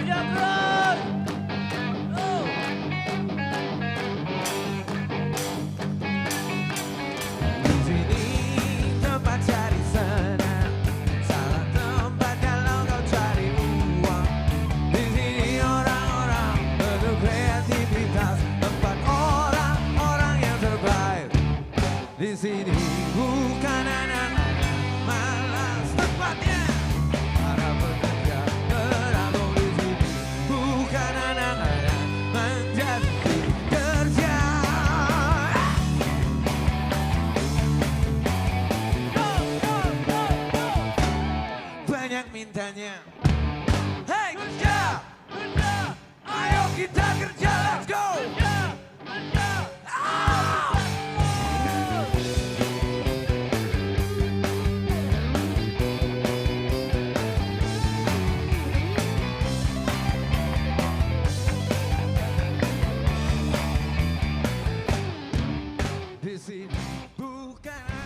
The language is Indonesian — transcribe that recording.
Kerja terus. Oh. Di sini tempat cari senang, salah tempat kalau kau cari uang. Di sini orang-orang penuh kreativitas, tempat orang-orang yang terbaik. Di sini bukan anak-anak malas, tempatnya para pekerja berabung. Di sini bukan anak-anak menjadi kerja. Banyak mintanya. Hey kerja, Kerja. ayo kita kerja, let's go. Kerja. Kerja. Ah! Di sini bukan